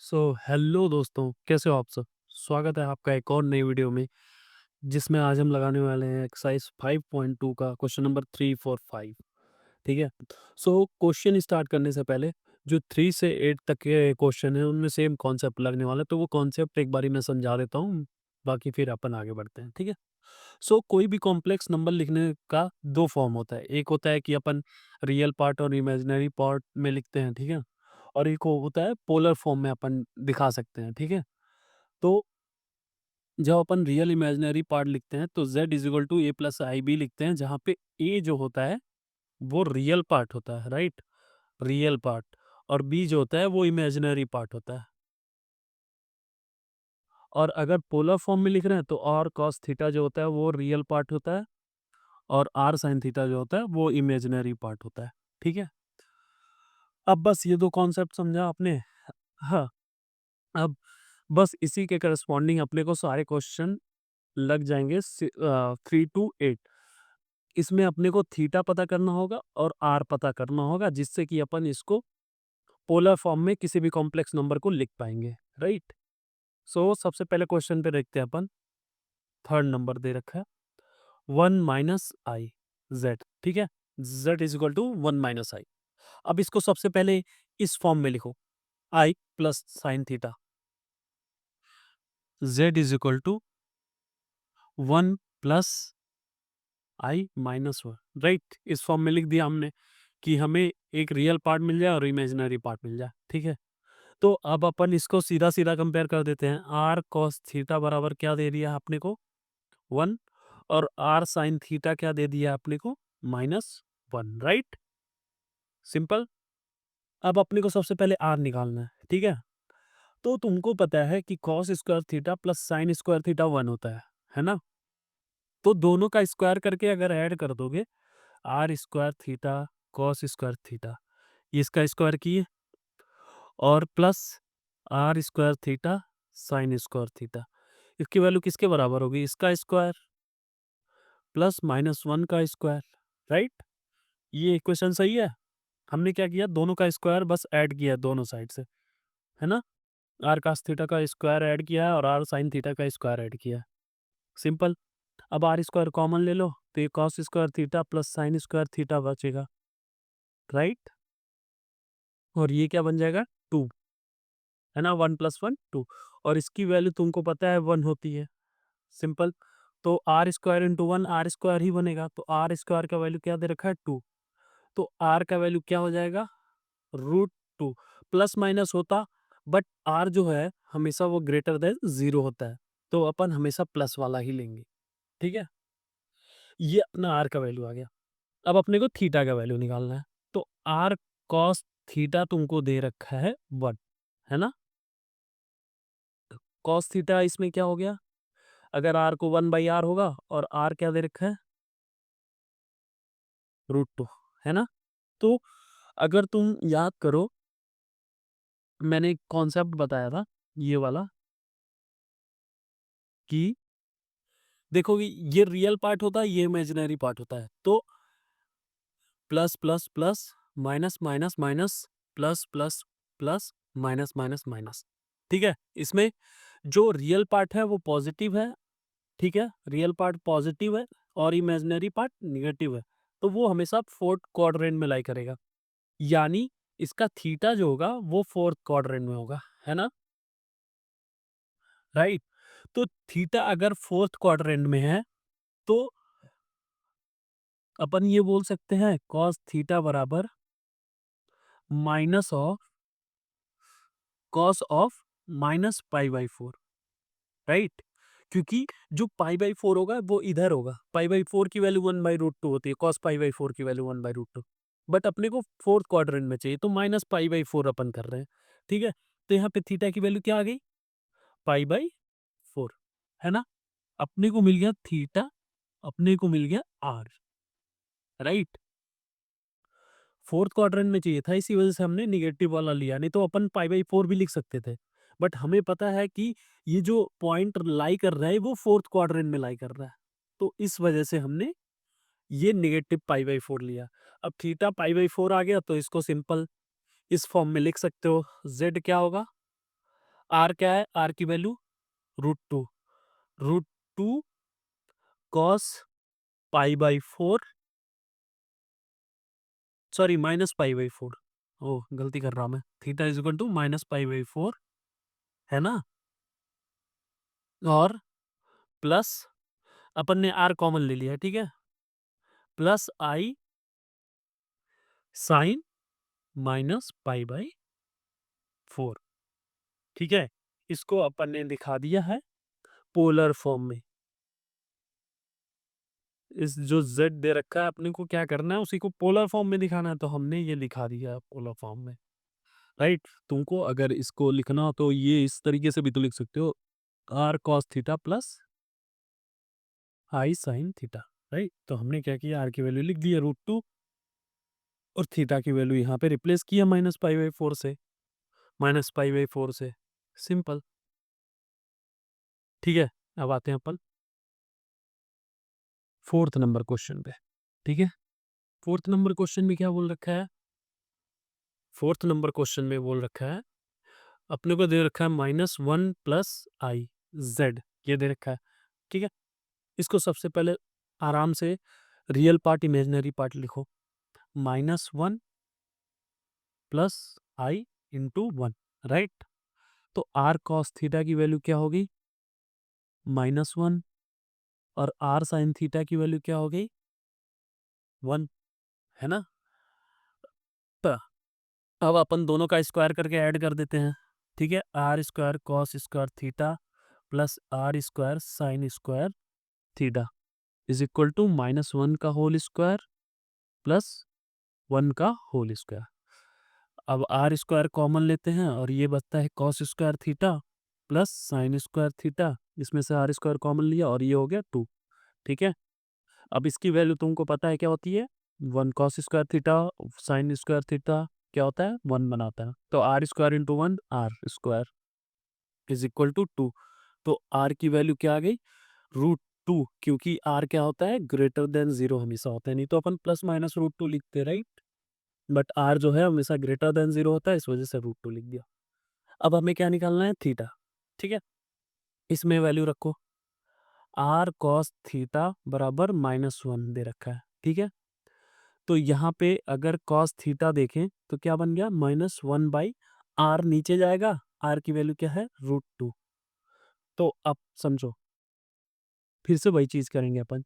Hello दोस्तों, कैसे हो आप सब? स्वागत है आपका एक और नई वीडियो में, जिसमें आज हम लगाने वाले हैं एक्सरसाइज 5.2 का क्वेश्चन नंबर 3, 4, 5। ठीक है? क्वेश्चन स्टार्ट करने से पहले जो 3 से 8 तक के क्वेश्चन हैं, उनमें सेम कॉन्सेप्ट लगने वाला है, तो वो कॉन्सेप्ट एक बारी मैं समझा देता हूँ, बाकी फिर अपन आगे बढ़ते हैं। ठीक है? कोई भी कॉम्प्लेक्स नंबर लिखने का 2 फॉर्म होता है। एक होता है कि अपन रियल पार्ट और इमेजिनरी पार्ट में लिखते हैं, ठीक है? और एक वो होता है पोलर फॉर्म में अपन दिखा सकते हैं, ठीक है? तो जब अपन रियल इमेजिनरी पार्ट लिखते हैं तो z is equal to A plus I B लिखते हैं, जहाँ पे ए जो होता है वो रियल पार्ट होता है, राइट? Real part. और बी जो होता है वो इमेजिनरी पार्ट होता है। और अगर पोलर फॉर्म में लिख रहे हैं तो आर कॉस थीटा जो होता है वो रियल पार्ट होता है, और आर साइन थीटा जो होता है वो इमेजिनरी पार्ट होता है। ठीक है? अब बस ये दो कॉन्सेप्ट समझा आपने। हाँ। अब बस इसी के करस्पॉन्डिंग अपने को सारे क्वेश्चन लग जाएंगे 3 to 8। इसमें अपने को थीटा पता करना होगा और आर पता करना होगा, जिससे कि अपन इसको पोलर फॉर्म में किसी भी कॉम्प्लेक्स नंबर को लिख पाएंगे, राइट? सबसे पहले क्वेश्चन पे देखते हैं अपन। थर्ड नंबर दे रखा है 1 - i z। ठीक है? z is equal to 1 - i। अब इसको सबसे पहले इस फॉर्म में लिखो, i plus sine theta, z is equal to 1 + i - 1, right? इस फॉर्म में लिख दिया हमने कि हमें एक रियल पार्ट मिल जाए और इमेजिनरी पार्ट मिल जाए। ठीक है? तो अब अपन इसको सीधा सीधा कंपेयर कर देते हैं। आर कॉस थीटा बराबर क्या दे दिया आपने को? 1। और आर साइन थीटा क्या दे दिया आपने को? -1, राइट? सिंपल। अब अपने को सबसे पहले आर निकालना है, ठीक है? तो तुमको पता है कि cos square theta plus sine square theta 1 होता है ना? तो दोनों का स्क्वायर करके अगर ऐड कर दोगे, R square theta cos square theta, इसका स्क्वायर किए, और plus R square theta sine square theta, इसकी वैल्यू किसके बराबर होगी? इसका स्क्वायर प्लस -1 का स्क्वायर, राइट? ये इक्वेशन सही है। हमने क्या किया, दोनों का स्क्वायर बस ऐड किया दोनों साइड से, है ना? आर कास थीटा का स्क्वायर ऐड किया है और आर साइन थीटा का स्क्वायर ऐड किया है। सिंपल। अब आर स्क्वायर कॉमन ले लो, तो ये cos square theta plus sine square theta बचेगा, राइट? और ये क्या बन जाएगा? 2, है ना? 1 + 1 2। और इसकी वैल्यू तुमको पता है 1 होती है। सिंपल। तो are square into 1 are square ही बनेगा। तो आर स्क्वायर का वैल्यू क्या दे रखा है? 2। तो आर का वैल्यू क्या हो जाएगा? √2। प्लस माइनस होता, बट आर जो है हमेशा वो ग्रेटर देन 0 होता है, तो अपन हमेशा प्लस वाला ही लेंगे। ठीक है? ये अपना आर का वैल्यू आ गया। अब अपने को थीटा का वैल्यू निकालना है। तो आर कॉस थीटा तुमको दे रखा है 1, है ना? कॉस थीटा इसमें क्या हो गया? अगर आर को 1/r होगा, और आर क्या दे रखा है? √2, है ना? तो अगर तुम याद करो, मैंने एक कॉन्सेप्ट बताया था, ये वाला, कि देखो कि ये रियल पार्ट होता है, ये इमेजिनरी पार्ट होता है। तो plus plus plus, minus minus minus, plus plus plus, minus minus minus. ठीक है? इसमें जो रियल पार्ट है वो पॉजिटिव है, ठीक है? रियल पार्ट पॉजिटिव है और इमेजिनरी पार्ट निगेटिव है। तो वो हमेशा फोर्थ क्वाड्रेंट में लाई करेगा। यानी इसका थीटा जो होगा वो फोर्थ क्वाड्रेंट में होगा, है ना? राइट? तो थीटा अगर फोर्थ क्वाड्रेंट में है, तो अपन ये बोल सकते हैं कॉस थीटा बराबर minus of cos of -π/4, right? क्योंकि जो π/4 होगा वो इधर होगा। π/4 की वैल्यू 1/√2 होती है, cos π/4 की वैल्यू 1/√2। बट अपने को फोर्थ क्वाड्रेंट में चाहिए, तो -π/4 अपन कर रहे हैं। ठीक है? तो यहाँ पे थीटा की वैल्यू क्या आ गई? π/4, है ना? अपने को मिल गया थीटा, अपने को मिल गया आर, राइट? फोर्थ क्वाड्रेंट में चाहिए था, इसी वजह से हमने निगेटिव वाला लिया, नहीं तो अपन π/4 भी लिख सकते थे। बट हमें पता है कि ये जो पॉइंट लाई कर रहा है वो फोर्थ क्वाड्रेंट में लाई कर रहा है, तो इस वजह से हमने ये नेगेटिव π/4 लिया। अब थीटा π/4 आ गया, तो इसको सिंपल इस फॉर्म में लिख सकते हो। जेड क्या होगा? आर क्या है, आर की value √2, √2 cos pi by 4, sorry minus pi by 4, oh गलती कर रहा हूँ मैं, theta is equal to minus pi by 4, है ना, और प्लस अपन ने आर कॉमन ले लिया, ठीक है, plus I sine minus pi by 4, ठीक है। इसको अपन ने दिखा दिया है पोलर फॉर्म में। इस जो z दे रखा है अपने को क्या करना है, उसी को पोलर फॉर्म में दिखाना है, तो हमने ये लिखा दिया है पोलर फॉर्म में, राइट। तुमको अगर इसको लिखना हो तो ये इस तरीके से भी तो लिख सकते हो, R cos theta plus I sine theta, right. तो हमने क्या किया, आर की वैल्यू लिख दी है √2 और थीटा की वैल्यू यहाँ पे रिप्लेस किया माइनस पाई बाई 4 से, माइनस पाई बाई 4 से, सिंपल, ठीक है। अब आते हैं अपन फोर्थ नंबर क्वेश्चन पे, ठीक है। फोर्थ नंबर क्वेश्चन में क्या बोल रखा है, फोर्थ नंबर क्वेश्चन में बोल रखा है अपने को दे रखा है -1 प्लस आई जेड, ये दे रखा है, ठीक है। इसको सबसे पहले आराम से रियल पार्ट इमेजिनरी पार्ट लिखो, -1 प्लस आई इंटू 1, राइट। तो आर कॉस थीटा की वैल्यू क्या होगी, -1, और आर साइन थीटा की वैल्यू क्या हो गई, 1, है ना। तो अब अपन दोनों का स्क्वायर करके ऐड कर देते हैं, ठीक है। R square cos square theta plus R square sine square theta is equal to -1 का होल स्क्वायर प्लस 1 का होल स्क्वायर। अब आर स्क्वायर कॉमन लेते हैं और ये बचता है cos square theta plus sine square theta, इसमें से आर स्क्वायर कॉमन लिया और ये हो गया 2, ठीक है। अब इसकी वैल्यू तुमको पता है क्या होती है, 1 cos square theta sine square theta क्या होता है, 1 बनाता है। तो are square into 1 are square is equal to 2। तो आर की वैल्यू क्या आ गई, √2, क्योंकि आर क्या होता है, ग्रेटर देन 0 हमेशा होता है, नहीं तो अपन प्लस माइनस √2 लिखते, राइट। बट आर जो है हमेशा ग्रेटर देन 0 होता है, इस वजह से √2 लिख दिया। अब हमें क्या निकालना है, थीटा, ठीक है। इसमें वैल्यू रखो, आर कॉस थीटा बराबर -1 दे रखा है, ठीक है। तो यहाँ पे अगर कॉस थीटा देखें तो क्या बन गया, -1 बाई आर, नीचे जाएगा, आर की वैल्यू क्या है, √2। तो अब समझो, फिर से वही चीज करेंगे अपन,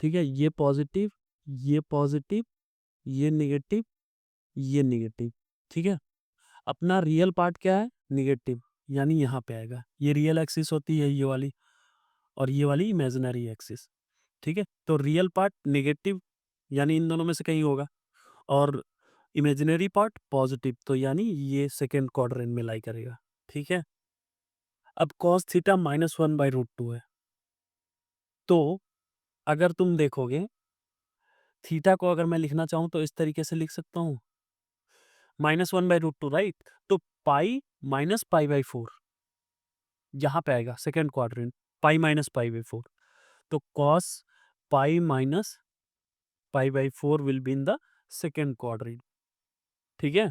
ठीक है। ये पॉजिटिव, ये पॉजिटिव, ये नेगेटिव, ये नेगेटिव, ठीक है। अपना रियल पार्ट क्या है, नेगेटिव, यानी यहाँ पे आएगा, ये रियल एक्सिस होती है ये वाली, और ये वाली इमेजिनरी एक्सिस, ठीक है। तो रियल पार्ट नेगेटिव, यानी इन दोनों में से कहीं होगा, और इमेजिनरी पार्ट पॉजिटिव, तो यानी ये सेकेंड क्वाड्रेंट में लाई करेगा, ठीक है। अब कॉस थीटा -1 बाई √2 है, तो अगर तुम देखोगे थीटा को अगर मैं लिखना चाहूँ तो इस तरीके से लिख सकता हूँ, -1 बाई √2, राइट। तो पाई माइनस पाई बाई 4 यहाँ पे आएगा second quadrant, pi minus pi by 4, तो cos pi minus pi by 4 will be in the second quadrant, ठीक है।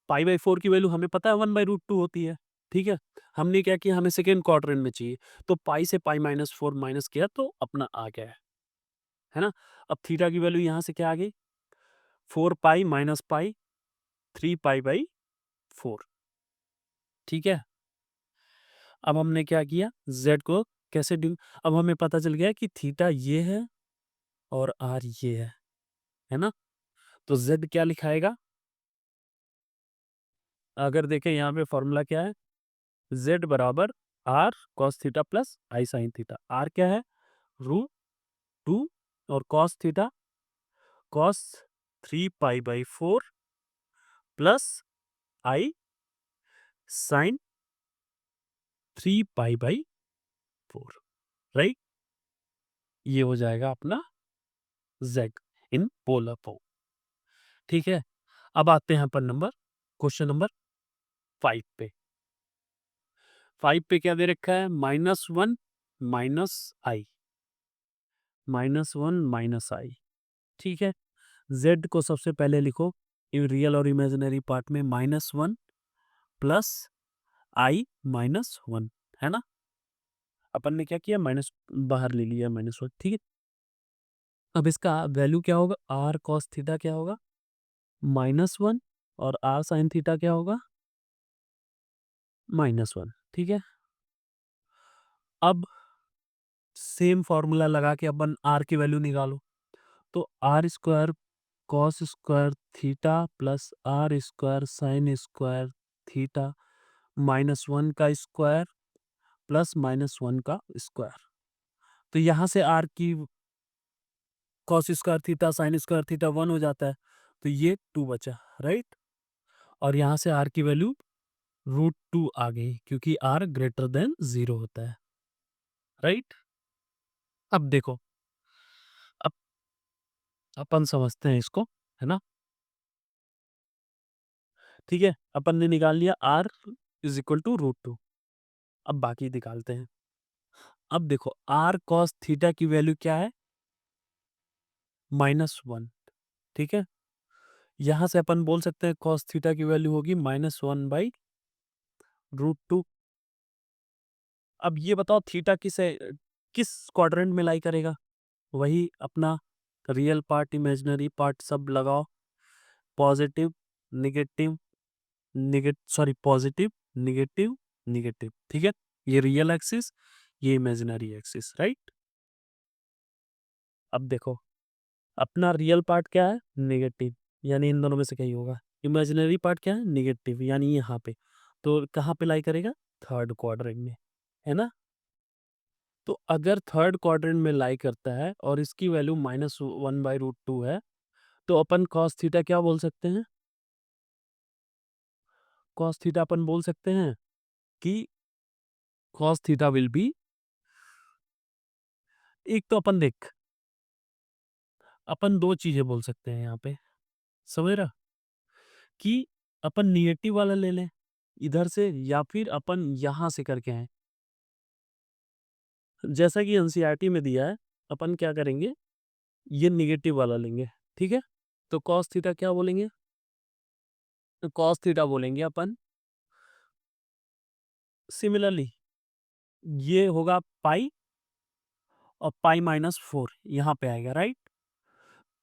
पाई बाई 4 की वैल्यू हमें पता है 1/√2 होती है, ठीक है। हमने क्या किया, हमें सेकेंड क्वाड्रेंट में चाहिए, तो पाई से पाई माइनस 4 माइनस किया तो अपना आ गया है ना। अब थीटा की वैल्यू यहाँ से क्या आ गई, 4 pi minus pi 3 pi by 4, ठीक है। अब हमने क्या किया, z को कैसे अब हमें पता चल गया कि थीटा ये है और r ये है ना। तो z क्या लिखाएगा, अगर देखें यहाँ पे फॉर्मूला क्या है, z बराबर r cos theta plus I sine theta, r क्या है, √2, और cos theta cos 3 pi by 4 plus I sine 3 pi by 4, right. ये हो जाएगा अपना z इन पोलर फॉर्म, ठीक है। अब आते हैं अपन क्वेश्चन नंबर 5 पे। 5 पे क्या दे रखा है, -1 माइनस आई, -1 माइनस आई, ठीक है। z को सबसे पहले लिखो इन रियल और इमेजिनरी पार्ट में, -1 प्लस आई माइनस वन, है ना। अपन ने क्या किया, माइनस बाहर ले लिया, माइनस वन, ठीक है। अब इसका वैल्यू क्या होगा, आर कॉस थीटा क्या होगा, माइनस वन, और आर साइन थीटा क्या होगा, माइनस वन, ठीक है। अब सेम फॉर्मूला लगा के अपन आर की वैल्यू निकालो। तो are square cos square theta plus R square sine square theta minus one का स्क्वायर प्लस माइनस वन का स्क्वायर। तो यहाँ से आर की cos square theta sine square theta one हो जाता है, तो ये टू बचा, राइट। और यहाँ से आर की वैल्यू रूट टू आ गई, क्योंकि आर ग्रेटर देन जीरो होता है, राइट। अब देखो, अब अपन समझते हैं इसको, है ना। ठीक है, अपन ने निकाल लिया R is equal to root two. अब बाकी निकालते हैं। अब देखो आर कॉस थीटा की वैल्यू क्या है, माइनस वन, ठीक है। यहां से अपन बोल सकते हैं कॉस थीटा की वैल्यू होगी minus one by root two. अब ये बताओ थीटा किस क्वाड्रेंट में लाई करेगा, वही अपना रियल पार्ट इमेजिनरी पार्ट सब लगाओ, positive negative positive negative negative, ठीक है। ये रियल एक्सिस, ये इमेजिनरी एक्सिस, राइट। अब देखो अपना रियल पार्ट क्या है, नेगेटिव, यानी इन दोनों में से कहीं होगा। इमेजिनरी पार्ट क्या है, नेगेटिव, यानी यहाँ पे। तो कहाँ पे लाई करेगा, थर्ड क्वाड्रेंट में, है ना। तो अगर थर्ड क्वाड्रेंट में लाई करता है और इसकी value minus one by root two है, तो अपन कॉस थीटा क्या बोल सकते हैं, कॉस थीटा अपन बोल सकते हैं कि कॉस थीटा विल बी, एक तो अपन देख, अपन दो चीजें बोल सकते हैं यहाँ पे, समझ रहा, कि अपन निगेटिव वाला ले लें इधर से, या फिर अपन यहां से करके आए, जैसा कि एनसीईआरटी में दिया है। अपन क्या करेंगे, ये निगेटिव वाला लेंगे, ठीक है। तो कॉस थीटा क्या बोलेंगे, तो कॉस थीटा बोलेंगे अपन, सिमिलरली ये होगा पाई, और पाई माइनस फोर यहाँ पे आएगा, राइट,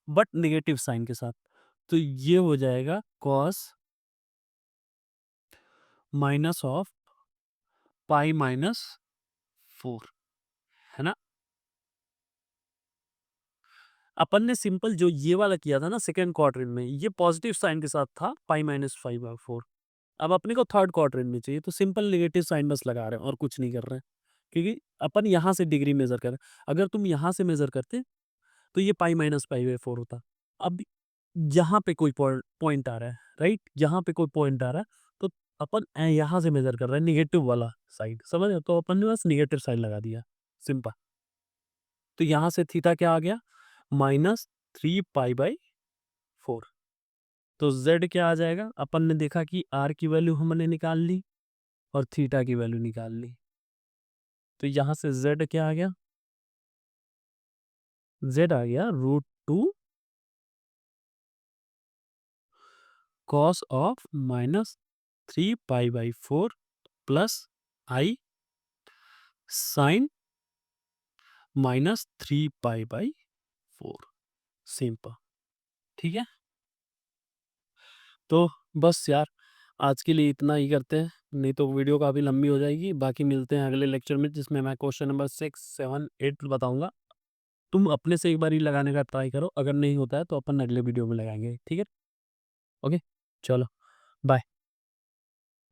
बट निगेटिव साइन के साथ। तो ये हो जाएगा cos minus of pi minus four, है ना। अपन ने सिंपल जो ये वाला किया था ना सेकेंड क्वाड्रेंट में, ये पॉजिटिव साइन के साथ था, pi minus five by four. अब अपने को थर्ड क्वाड्रेंट में चाहिए, तो सिंपल नेगेटिव साइन बस लगा रहे हैं और कुछ नहीं कर रहे हैं, क्योंकि अपन यहाँ से डिग्री मेजर कर रहे हैं। अगर तुम यहाँ से मेजर करते तो ये pi minus pi by four होता। अब यहाँ पे कोई पॉइंट आ रहा है, राइट, यहाँ पे कोई पॉइंट आ रहा है, तो अपन यहाँ से मेजर कर रहे हैं निगेटिव वाला साइड, समझ रहे हो? तो अपन ने बस निगेटिव साइड लगा दिया, सिंपल। तो यहाँ से थीटा क्या आ गया, minus three pi by four. तो z क्या आ जाएगा, अपन ने देखा कि r की वैल्यू हमने निकाल ली और थीटा की वैल्यू निकाल ली। तो यहाँ से z क्या आ गया, z आ गया root two cos of minus three pi by four plus I sine minus three pi by four, simple, ठीक है। तो बस यार, आज के लिए इतना ही करते हैं, नहीं तो वीडियो काफ़ी लंबी हो जाएगी। बाकी मिलते हैं अगले लेक्चर में, जिसमें मैं क्वेश्चन नंबर 6, 7, 8 बताऊंगा। तुम अपने से एक बार ही लगाने का ट्राई करो, अगर नहीं होता है तो अपन अगले वीडियो में लगाएंगे, ठीक है। ओके, चलो, बाय।